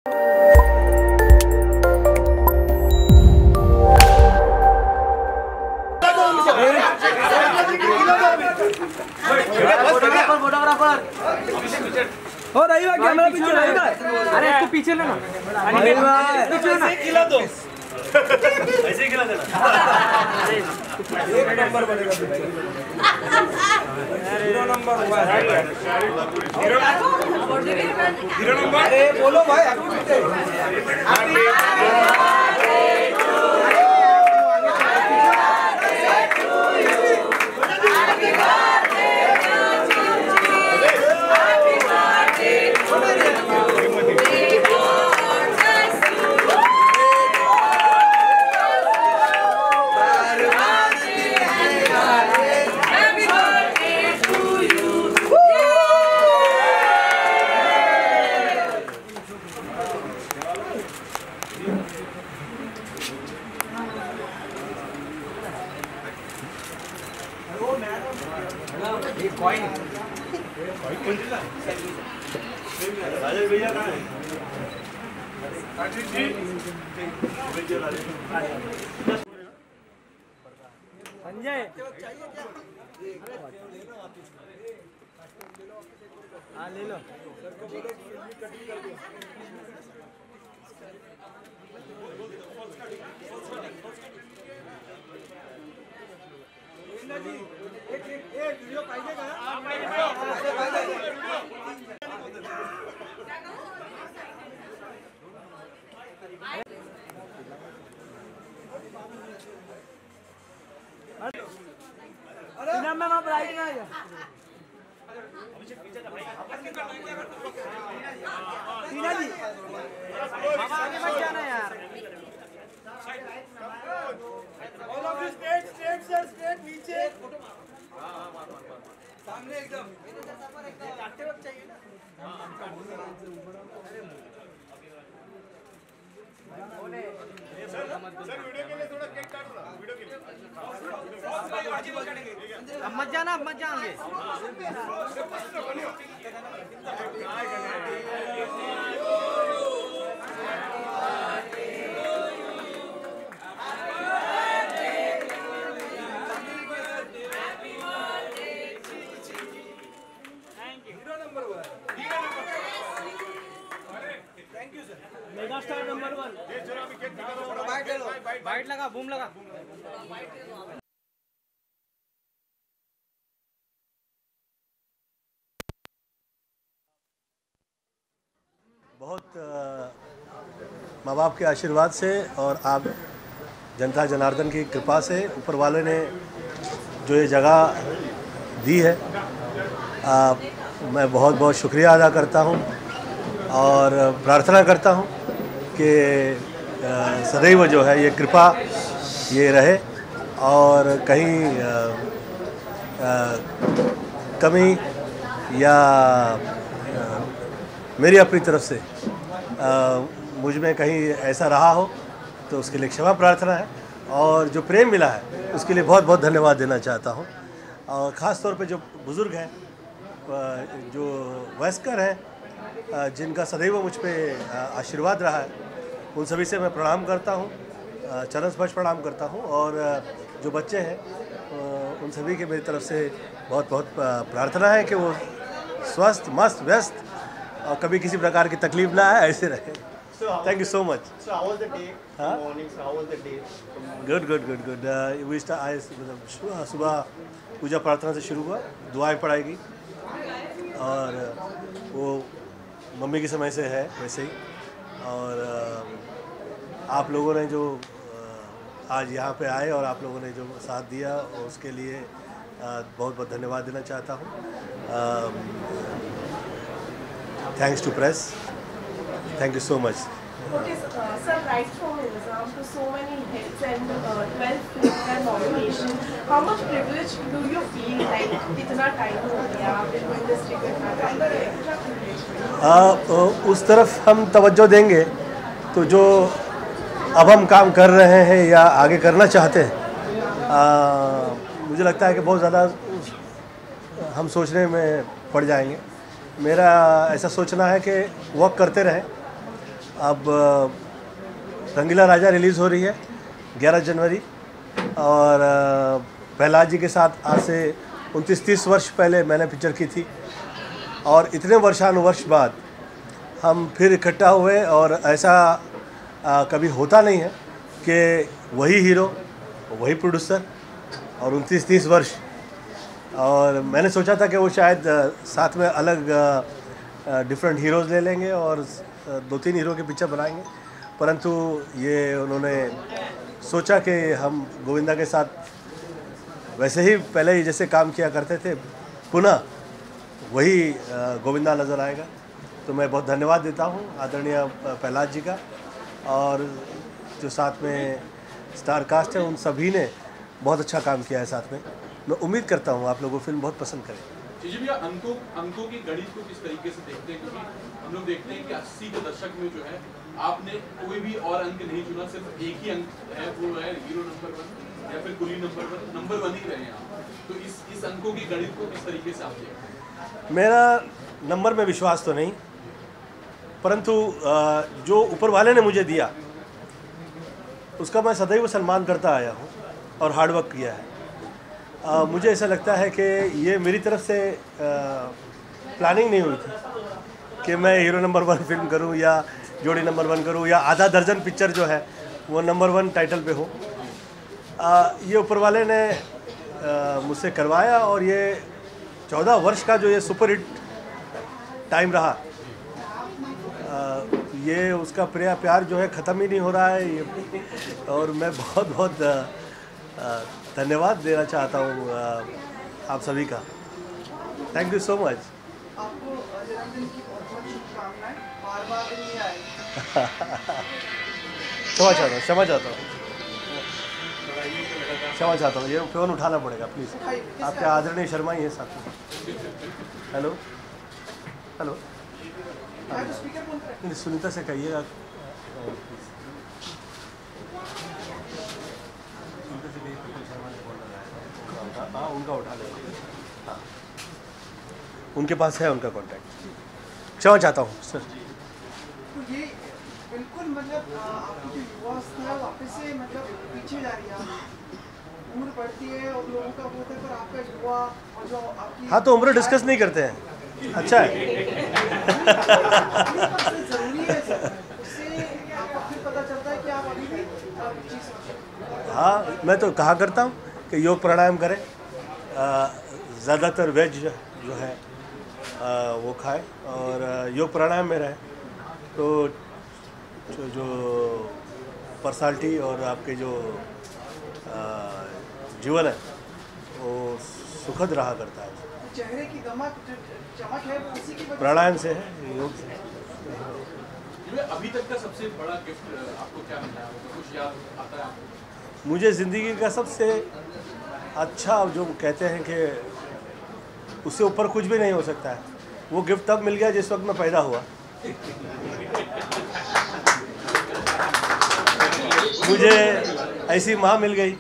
हो रही है कैमरा पीछे रहेगा। अरे इसको पीछे लेना, पीछे ना खिला दो, ऐसे ही खिला देना। एक नंबर बनेगा पिक्चर। 0 नंबर हुआ है। 0 नंबर। अरे बोलो भाई हैप्पी बर्थडे। राजेश भैया कहाँ हैं? संजय हाँ ले लो। वीडियो पाहिजे का? अरे मैं वहाँ ब्राइट ना आया। टीना जी बाबा आगे मत जाना यार। All of you straight straight sir straight नीचे सामने एकदम काटते वक्त चाहिए ना। सर वीडियो के लिए थोड़ा केक काट दो, वीडियो के लिए अब मत जाना, अब मत जाओगे। Mega star number 1। बाइट लगा, बूम लगा। बहुत माँ बाप के आशीर्वाद से और आप जनता जनार्दन की कृपा से ऊपर वाले ने जो ये जगह दी है, मैं बहुत बहुत शुक्रिया अदा करता हूँ और प्रार्थना करता हूँ कि सदैव जो है ये कृपा ये रहे और कहीं कमी या मेरी अपनी तरफ से मुझ में कहीं ऐसा रहा हो तो उसके लिए क्षमा प्रार्थना है और जो प्रेम मिला है उसके लिए बहुत बहुत धन्यवाद देना चाहता हूँ। और ख़ास तौर पे जो बुज़ुर्ग हैं, जो वयस्कर हैं, जिनका सदैव मुझ पे आशीर्वाद रहा है, उन सभी से मैं प्रणाम करता हूँ, चरण स्पर्श प्रणाम करता हूँ। और जो बच्चे हैं उन सभी के मेरी तरफ से बहुत बहुत प्रार्थना है कि वो स्वस्थ मस्त व्यस्त और कभी किसी प्रकार की तकलीफ ना आए, ऐसे रहे। Thank you so much. Good good good good. सुबह पूजा प्रार्थना से शुरू हुआ, दुआएं पढ़ाएगी और वो मम्मी के समय से है वैसे ही। और आप लोगों ने जो आज यहाँ पे आए और आप लोगों ने जो साथ दिया उसके लिए बहुत बहुत धन्यवाद देना चाहता हूँ। Thanks to press, thank you so much. Okay, sir, right from Nizam to so many hits and 12 films nomination, how much privilege do you feel like इतना टाइम हो गया फिल्म इंडस्ट्री को इतना टाइम कितना privilege? उस तरफ हम तवज्जो देंगे तो जो अब हम काम कर रहे हैं या आगे करना चाहते हैं, मुझे लगता है कि बहुत ज़्यादा हम सोचने में पड़ जाएंगे। मेरा ऐसा सोचना है कि वर्क करते रहें अब रंगीला राजा रिलीज़ हो रही है 11 जनवरी, और प्रहलाद जी के साथ आज से 29-30 वर्ष पहले मैंने पिक्चर की थी, और इतने वर्षानुवर्ष बाद हम फिर इकट्ठा हुए, और ऐसा कभी होता नहीं है कि वही हीरो वही प्रोड्यूसर और 29-30 वर्ष। और मैंने सोचा था कि वो शायद साथ में अलग डिफरेंट हीरोज़ ले लेंगे और 2-3 हीरो के पिक्चर बनाएंगे, परंतु ये उन्होंने सोचा कि हम गोविंदा के साथ वैसे ही पहले ही जैसे काम किया करते थे, पुनः वही गोविंदा नज़र आएगा। तो मैं बहुत धन्यवाद देता हूँ आदरणीय प्रहलाद जी का, और जो साथ में स्टार कास्ट है उन सभी ने बहुत अच्छा काम किया है साथ में। मैं उम्मीद करता हूँ आप लोगों को फिल्म बहुत पसंद करें। जी भैया, अंकों की गणित को किस तरीके से देखते हैं, क्योंकि हम लोग देखते हैं कि 80 के दशक में जो है आपने कोई भी और अंक नहीं चुना, सिर्फ एक ही अंक है, वो है हीरो नंबर 1 या फिर कुली नंबर 1 ही रहे हैं आप। तो इस अंकों की गणित को किस तरीके से आप देखते हैं? मेरा नंबर में विश्वास तो नहीं, परंतु जो ऊपर वाले ने मुझे दिया उसका मैं सदैव सम्मान करता आया हूँ और हार्डवर्क किया है। मुझे ऐसा लगता है कि ये मेरी तरफ से प्लानिंग नहीं हुई थी कि मैं हीरो नंबर 1 फिल्म करूं या जोड़ी नंबर 1 करूं या आधा दर्जन पिक्चर जो है वो नंबर 1 टाइटल पे हो। ये ऊपर वाले ने मुझसे करवाया, और ये 14 वर्ष का जो ये सुपर हिट टाइम रहा, ये उसका प्यार जो है ख़त्म ही नहीं हो रहा है ये, और मैं बहुत बहुत धन्यवाद देना चाहता हूँ आप सभी का। Thank you so much. आपको जन्मदिन की बहुत शुभकामनाएं। बार-बार नहीं आए। क्षमा चाहता हूँ, ये फ़ोन उठाना पड़ेगा प्लीज़। आपके आदरणीय शर्मा ही है साथ में। हेलो सुनीता से कहिएगा। हाँ, उनका उठा लेंगे। हाँ, उनके पास है उनका कांटेक्ट। क्षमा चाहता हूँ सर। तो ये बिल्कुल मतलब आपकी जो युवावस्था है वापस से मतलब पीछे जा रही है, उम्र बढ़ती है और लोगों का होता है, पर आपका युवा और जो आपकी। हाँ, तो उम्र डिस्कस नहीं करते हैं। अच्छा है। जरूरी है सर, उससे आपको फिर पता चलता है कि आप अभी भी चीज़। हाँ, मैं तो कहा करता हूँ कि योग प्राणायाम करें, ज़्यादातर वेज जो है वो खाए और योग प्राणायाम में रहे, तो जो पर्सनालिटी और आपके जो जीवन है वो सुखद रहा करता है। चेहरे की चमक है वो इसी की वजह प्राणायाम से है, योग से। अभी तक का सबसे बड़ा गिफ्ट आपको क्या मिला है, कुछ याद आता है आपको? मुझे ज़िंदगी का सबसे अच्छा जो कहते हैं कि उससे ऊपर कुछ भी नहीं हो सकता है, वो गिफ्ट तब मिल गया जिस वक्त मैं पैदा हुआ। मुझे ऐसी माँ मिल गई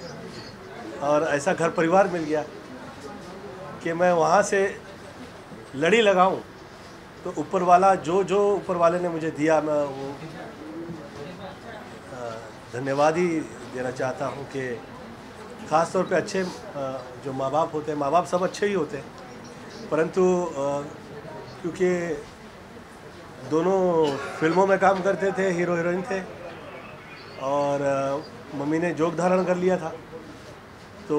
और ऐसा घर परिवार मिल गया कि मैं वहाँ से लड़ी लगाऊं, तो ऊपर वाला जो ऊपर वाले ने मुझे दिया, मैं वो धन्यवाद ही देना चाहता हूँ कि ख़ास तौर पे अच्छे जो माँ बाप होते हैं, माँ बाप सब अच्छे ही होते हैं, परंतु क्योंकि दोनों फिल्मों में काम करते थे, हीरो हीरोइन थे, और मम्मी ने जोग धारण कर लिया था, तो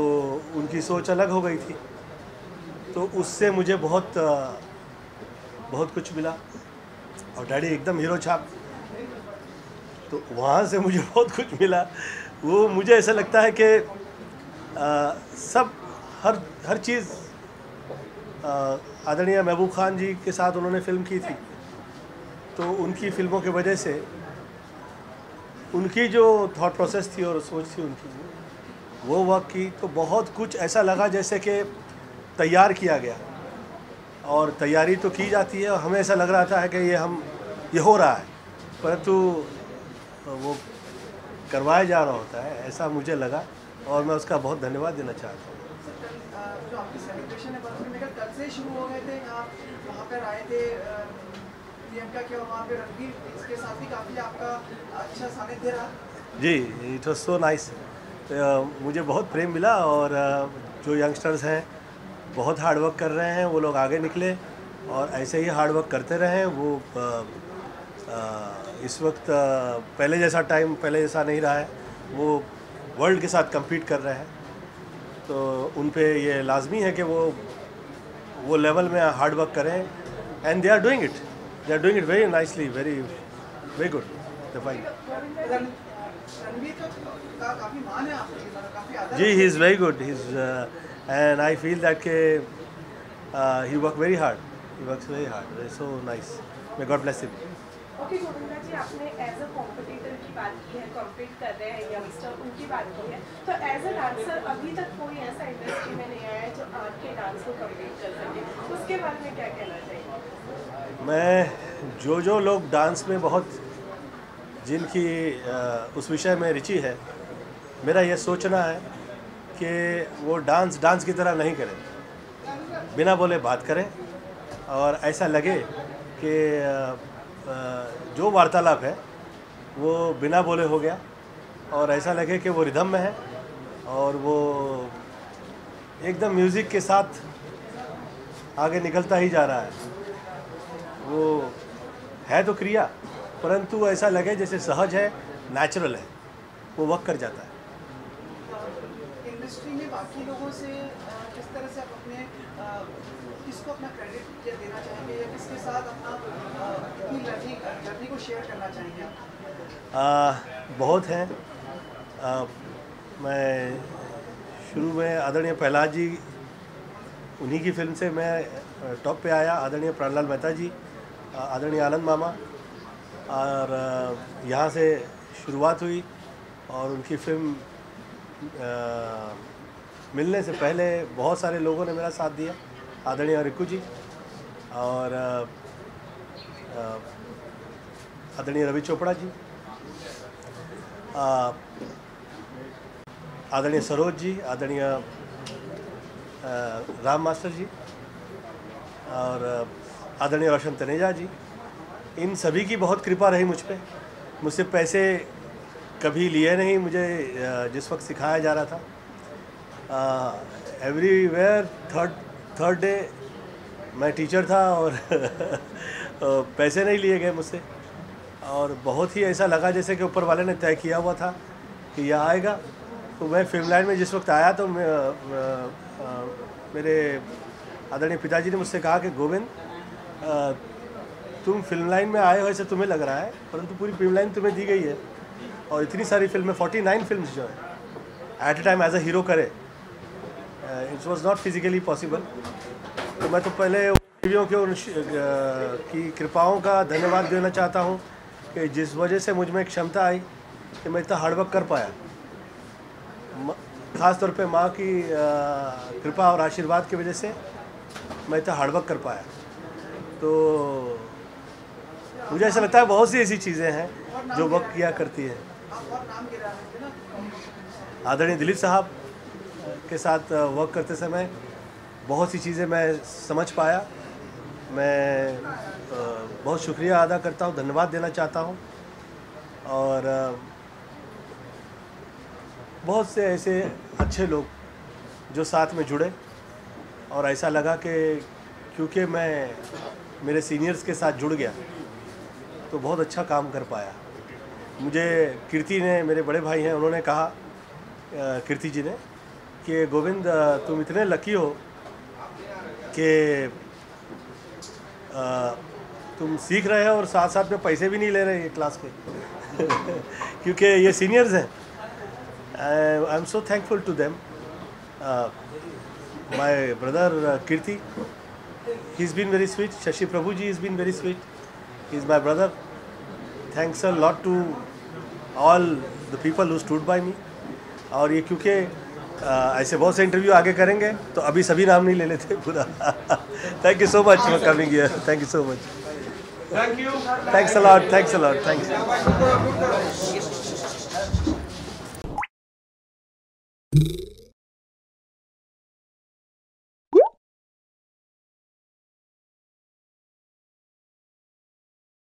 उनकी सोच अलग हो गई थी, तो उससे मुझे बहुत कुछ मिला। और डैडी एकदम हीरो छाप, तो वहाँ से मुझे बहुत कुछ मिला। वो मुझे ऐसा लगता है कि सब हर चीज़ आदरणीय महबूब खान जी के साथ उन्होंने फिल्म की थी, तो उनकी फिल्मों की वजह से उनकी जो थॉट प्रोसेस थी और सोच थी उनकी, वो वर्क की, तो बहुत कुछ ऐसा लगा जैसे कि तैयार किया गया, और तैयारी तो की जाती है और हमें ऐसा लग रहा था कि ये हो रहा है, परंतु वो करवाया जा रहा होता है, ऐसा मुझे लगा, और मैं उसका बहुत धन्यवाद देना चाहता हूँ। जो आपकी सेलिब्रेशन है बर्थडे में कल से शुरू हो गए थे, आप वहाँ पर आए थे प्रियंका के और वहाँ पे रणवीर इसके साथ भी काफ़ी आपका अच्छा सानिध्य रहा। जी, इट वॉज सो नाइस। मुझे बहुत प्रेम मिला और जो यंगस्टर्स हैं बहुत हार्ड वर्क कर रहे हैं, वो लोग आगे निकले और ऐसे ही हार्ड वर्क करते रहें। वो इस वक्त पहले जैसा नहीं रहा है, वो वर्ल्ड के साथ compete कर रहे हैं, तो उन पे ये लाजमी है कि वो लेवल में हार्ड वर्क करें and they are doing it very nicely, very good. Ranveer का काफ़ी मान है आपकी, मतलब काफ़ी आदर जी, he is very good, and I feel that के he works very hard, so nice, may God bless him। Okay Govinda ji, आपने एज अ कॉम्पिटिटर की बात की है, कॉम्पीट कर रहे हैं यंगस्टर, उनकी बात की है, तो एज अ डांसर अभी तक कोई ऐसा इंडस्ट्री में नहीं आया है जो आपके डांस को कम्पीट कर सके, उसके बारे में क्या कहना चाहिए? मैं जो लोग डांस में बहुत जिनकी उस विषय में रुचि है, मेरा ये सोचना है कि वो डांस की तरह नहीं करें, बिना बोले बात करें और ऐसा लगे कि जो वार्तालाप है वो बिना बोले हो गया और ऐसा लगे कि वो रिदम में है और वो एकदम म्यूज़िक के साथ आगे निकलता ही जा रहा है। वो है तो क्रिया, परंतु ऐसा लगे जैसे सहज है, नेचुरल है, वो वर्क कर जाता है। इंडस्ट्री में बाकी लोगों से किस तरह से आप अपने किसको अपना क्रेडिट देना चाहेंगे या किसके साथ अपनी जर्नी को शेयर करना चाहेंगे आप? बहुत हैं। मैं शुरू में आदरणीय प्रहलाद जी, उन्हीं की फिल्म से मैं टॉप पे आया, आदरणीय प्राणलाल मेहता जी, आदरणीय आनंद मामा, और यहाँ से शुरुआत हुई और उनकी फिल्म मिलने से पहले बहुत सारे लोगों ने मेरा साथ दिया, आदरणीय रिकू जी और आदरणीय रवि चोपड़ा जी, आदरणीय सरोज जी, आदरणीय राम मास्टर जी और आदरणीय रोशन तनेजा जी, इन सभी की बहुत कृपा रही मुझ पे। मुझसे पैसे कभी लिए नहीं, मुझे जिस वक्त सिखाया जा रहा था एवरीवेयर थर्ड डे मैं टीचर था और पैसे नहीं लिए गए मुझसे और बहुत ही ऐसा लगा जैसे कि ऊपर वाले ने तय किया हुआ था कि यह आएगा। तो मैं फिल्म लाइन में जिस वक्त आया तो मेरे आदरणीय पिताजी ने मुझसे कहा कि गोविंद, तुम फिल्म लाइन में आए हो ऐसे तुम्हें लग रहा है, परंतु पूरी फिल्म लाइन तुम्हें दी गई है और इतनी सारी फिल्में, 49 फिल्म्स जो है at a time as a hero करे, it was not physically possible. तो मैं तो पहले टीवियों की कृपाओं का धन्यवाद देना चाहता हूँ कि जिस वजह से मुझ में क्षमता आई कि मैं इतना हार्डवर्क कर पाया, ख़ास तौर पे माँ की कृपा और आशीर्वाद की वजह से मैं इतना हार्डवर्क कर पाया। तो मुझे ऐसा लगता है बहुत सी ऐसी चीज़ें हैं जो वक्त किया करती है। आदरणीय दिलीप साहब के साथ वर्क करते समय बहुत सी चीज़ें मैं समझ पाया। मैं बहुत शुक्रिया अदा करता हूँ, धन्यवाद देना चाहता हूँ। और बहुत से ऐसे अच्छे लोग जो साथ में जुड़े और ऐसा लगा कि क्योंकि मैं मेरे सीनियर्स के साथ जुड़ गया तो बहुत अच्छा काम कर पाया। मुझे कीर्ति ने, मेरे बड़े भाई हैं, उन्होंने कहा, कीर्ति जी ने, कि गोविंद तुम इतने लकी हो कि तुम सीख रहे हो और साथ साथ में पैसे भी नहीं ले रहे ये क्लास के क्योंकि ये सीनियर्स हैं। I am so thankful to them. My brother Kirti, he is been very sweet. Shashi Prabhu ji is been very sweet, he is my brother. Thanks a lot to all the people who stood by me. और ये क्योंकि ऐसे बहुत से interview आगे करेंगे तो अभी सभी नाम नहीं ले लेते पूरा। Thank you so much for coming here, thank you so much, thanks a lot, thanks a lot, thanks.